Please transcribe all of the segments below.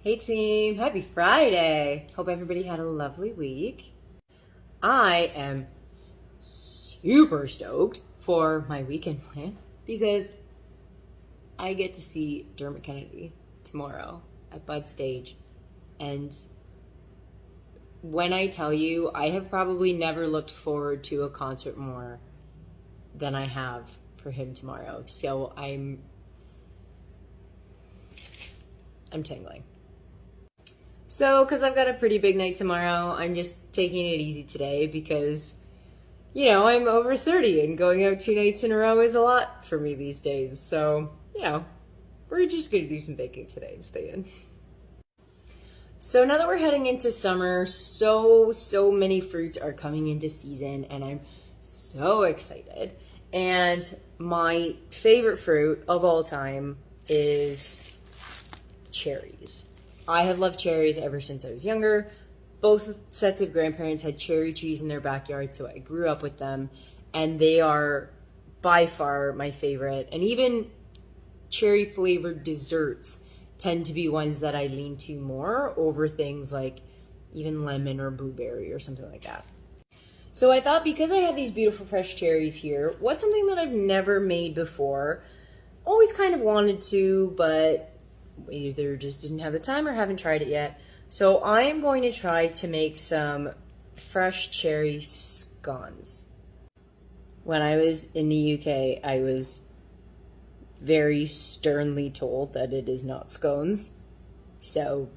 Hey team, happy Friday. Hope everybody had a lovely week. I am super stoked for my weekend plans because I get to see Dermot Kennedy tomorrow at Bud Stage. And when I tell you, I have probably never looked forward to a concert more than I have for him tomorrow. So I'm tingling. So, because I've got a pretty big night tomorrow, I'm just taking it easy today because, I'm over 30 and going out 2 nights in a row is a lot for me these days. So, we're just going to do some baking today and stay in. So now that we're heading into summer, so many fruits are coming into season and I'm so excited. And my favorite fruit of all time is cherries. I have loved cherries ever since I was younger. Both sets of grandparents had cherry trees in their backyard, so I grew up with them. And they are by far my favorite. And even cherry flavored desserts tend to be ones that I lean to more over things like even lemon or blueberry or something like that. So I thought, because I have these beautiful fresh cherries here, what's something that I've never made before? Always kind of wanted to, but either just didn't have the time or haven't tried it yet. So I am going to try to make some fresh cherry scones. When I was in the UK, I was very sternly told that it is not scones. So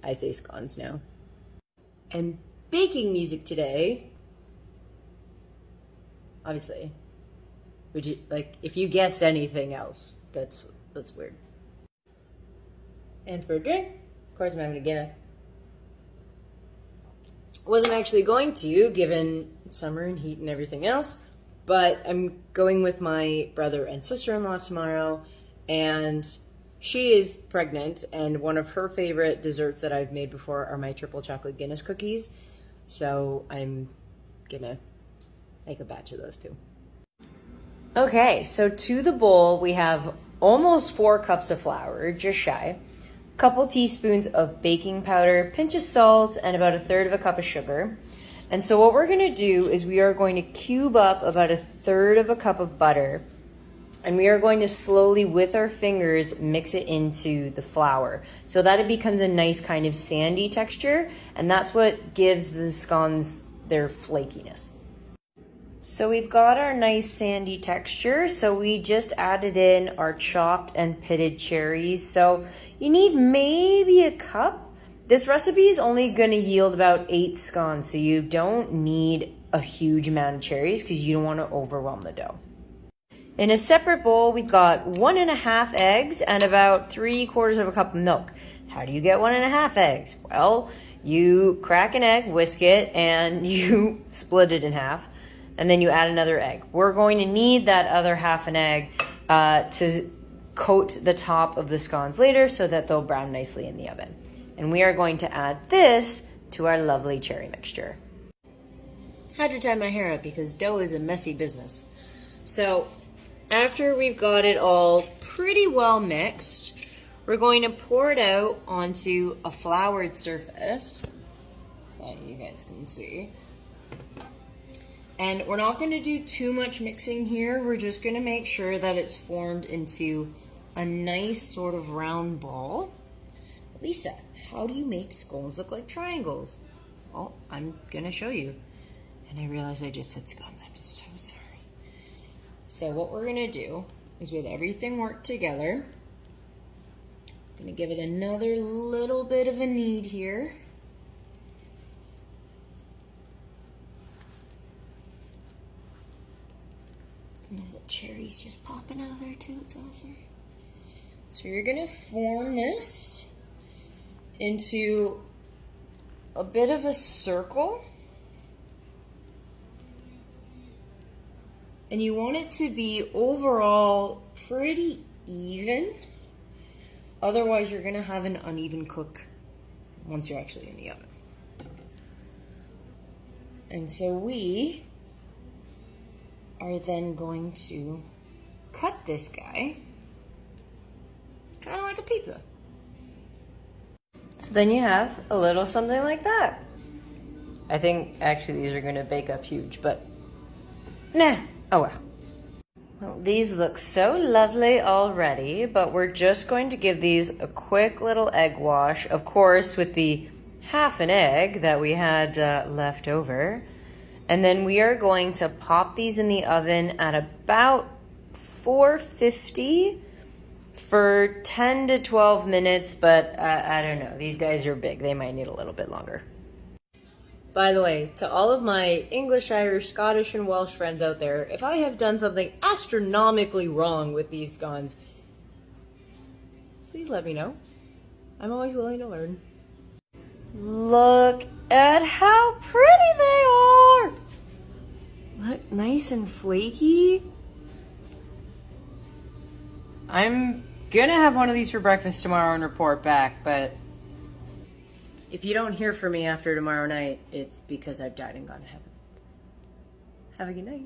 I say scones now. And baking music today, obviously, if you guessed anything else, that's weird. And for a drink, of course I'm having a Guinness. Wasn't actually going to, given summer and heat and everything else, but I'm going with my brother and sister-in-law tomorrow, and she is pregnant, and one of her favorite desserts that I've made before are my triple chocolate Guinness cookies, so I'm gonna make a batch of those too. Okay, so to the bowl we have almost 4 cups of flour, just shy, couple teaspoons of baking powder, pinch of salt, and about 1/3 of a cup of sugar. And so what we're gonna do is we are going to cube up about 1/3 of a cup of butter, and we are going to slowly, with our fingers, mix it into the flour so that it becomes a nice kind of sandy texture, and that's what gives the scones their flakiness. So we've got our nice sandy texture, so we just added in our chopped and pitted cherries. So you need maybe a cup. This recipe is only going to yield about 8 scones, so you don't need a huge amount of cherries because you don't want to overwhelm the dough. In a separate bowl, we've got 1.5 eggs and about 3/4 of a cup of milk. How do you get 1.5 eggs? Well, you crack an egg, whisk it, and you split it in half. And then you add another egg. We're going to need that other half an egg to coat the top of the scones later so that they'll brown nicely in the oven. And we are going to add this to our lovely cherry mixture. Had to tie my hair up because dough is a messy business. So after we've got it all pretty well mixed, we're going to pour it out onto a floured surface so you guys can see. And we're not going to do too much mixing here. We're just going to make sure that it's formed into a nice sort of round ball. Lisa, how do you make scones look like triangles? Well, I'm going to show you. And I realized I just said scones. I'm so sorry. So what we're going to do is, with everything worked together, I'm going to give it another little bit of a knead here. And the cherries just popping out of there too, it's awesome. So you're gonna form this into a bit of a circle. And you want it to be overall pretty even. Otherwise you're gonna have an uneven cook once you're actually in the oven. And so we are then going to cut this guy kind of like a pizza. So then you have a little something like that. I think actually these are going to bake up huge, but nah, oh well. Well, these look so lovely already, but we're just going to give these a quick little egg wash, of course, with the half an egg that we had left over. And then we are going to pop these in the oven at about 450 for 10 to 12 minutes, but I don't know. These guys are big. They might need a little bit longer. By the way, to all of my English, Irish, Scottish, and Welsh friends out there, if I have done something astronomically wrong with these scones, please let me know. I'm always willing to learn. Look at how pretty they are! Look, nice and flaky. I'm gonna have one of these for breakfast tomorrow and report back, but if you don't hear from me after tomorrow night, it's because I've died and gone to heaven. Have a good night.